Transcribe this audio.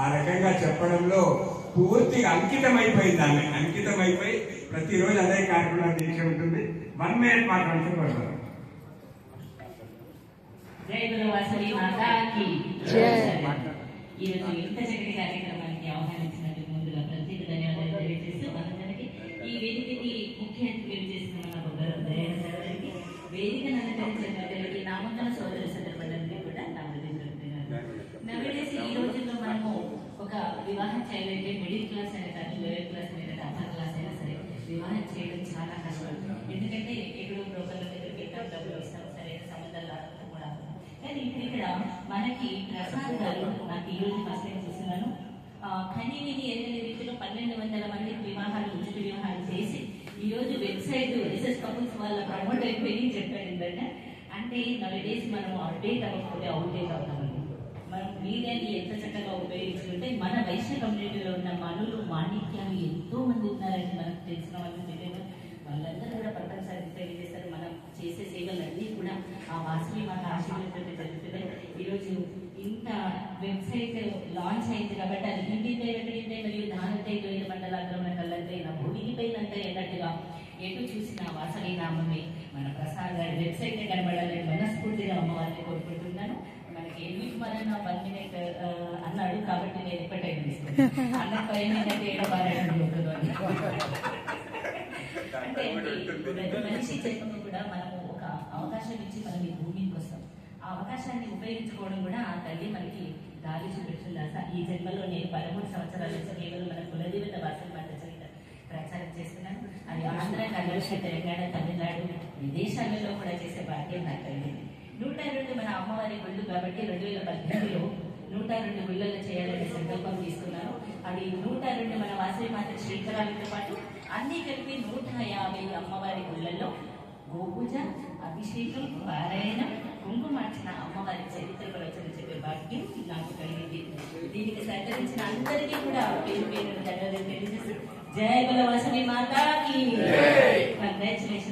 ఆ రకంగా చెప్పడంలో పూర్తిగా అంకితమైపోయింది. ఆమె అంకితమైపోయి ప్రతిరోజు అదే కార్యక్రమం దీక్ష ఉంటుంది. 1 minute మాట్లాడుతూ జై గురువాసవి మాతాకి ఈరోజు ఇంత చక్కటి కార్యక్రమానికి ఆహ్వానించినందుకు ముందుగా ప్రత్యేక ధన్యవాదాలు తెలియజేస్తూ అందరికీ ఈ వేదికకి ముఖ్య అతిథులు చేస్తున్న నాకు దయాన సోదరికి వేదికను అలంకరించినటువంటి నామంకన సోదరు సందర్భాన్ని కూడా నా నవ్వేసి ఈ రోజుల్లో మనము ఒక వివాహం చేయాలంటే మిడిల్ క్లాస్ అయినా కానీ లోయర్ క్లాస్ అయినా కానీ అప్పర్ క్లాస్ అయినా సరే వివాహం చేయడం చాలా కష్టం. ఎందుకంటే ఎక్కడో బ్రోకర్ల దగ్గర పెట్టాం, డబ్బులు ఇస్తాం, సరైన సంబంధాలు కూడా. కానీ ఇప్పుడు ఇక్కడ మనకి ప్రసాద్ గారు నాకు ఈ రోజు ఫస్ట్ టైం చూస్తున్నాను. కనీవిని ఎన్ని రీతిలో 1200 మంది వివాహాలు ఉచిత వివాహాలు చేసి ఈ రోజు వెబ్సైట్ ఎస్ఎస్ కపుల్స్ వాళ్ళ ప్రమోట్ అయిపోయి చెప్పాడు. ఏంటంటే అంటే నవేడేస్ మనం అప్డేట్ అవ్వకపోతే అవుట్డేట్ అవుతామని మనం మీడియాని ఎంత చక్కగా ఉపయోగించుకుంటే మన వైశ్య కమ్యూనిటీలో ఉన్న మనులు మాణిక్యాలు ఎంతో మంది ఉన్నారని మనకు తెలిసిన వాళ్ళు తెలియదు. వాళ్ళందరూ కూడా ప్రపంచానికి తెలియజేస్తారు. మనం చేసే సేవలన్నీ కూడా ఆ వాసవి మాత ఆశీర్వాదంతో జరుగుతున్నాయి. ఈరోజు ఇంత వెబ్సైట్ లాంచ్ అయింది కాబట్టి అది హిందీపై వెంటనే మరియు దానిపై వేద మండలాగ్రమణ కల్లంటే నా భూమిపైనంతా ఎన్నట్టుగా ఎటు చూసిన వాసవి నామమే మన ప్రసాద్ గారి వెబ్సైట్ కనబడాలని మనస్ఫూర్తిగా అమ్మవారిని కోరుకుంటున్నాను. మనకి ఎన్నిటి మరణ 1 minute అన్నాడు కాబట్టి నేను ఎప్పటైనా తీసుకున్నాను. అన్న పైన ఏడబారడం అంటే ప్రతి మనిషి జన్మకు కూడా మనము ఒక అవకాశం ఇచ్చి మనం ఈ భూమికి వస్తాం. ఆ అవకాశాన్ని ఉపయోగించుకోవడం కూడా ఆ తల్లి మనకి దారి చూపెడుతుంది. ఈ జన్మలో నేను 13 సంవత్సరాల నుంచి కేవలం మన కులదేవత వాసవి మాత చరిత్ర ప్రచారం చేస్తున్నాను. అది ఆంధ్ర, కర్ణాటక, తెలంగాణ, తమిళనాడు విదేశాలలో కూడా చేసే భాగ్యం నాకు కలిగింది. 102 మన అమ్మవారి గుళ్ళు కాబట్టి 2018లో 102 గుళ్ళల్లో చేయాలనే సంకల్పం తీసుకున్నాను. అది 102 మన వాసవి మాత శ్రీకరాలతో పాటు అన్ని కలిపి 150 అమ్మవారి గుళ్ళల్లో గోపూజ, అభిషేకం, పారాయణం, కుంకుమార్చన అమ్మవారి చరిత్ర ప్రవచన చెప్పే భాగ్యం నాకు కలిగింది. దీనికి సహకరించిన అందరికీ కూడా పేరు పేరు ధన్యవాదాలు తెలియజేస్తూ జై బల వాసవి మాతాకి కంగ్రాచులేషన్.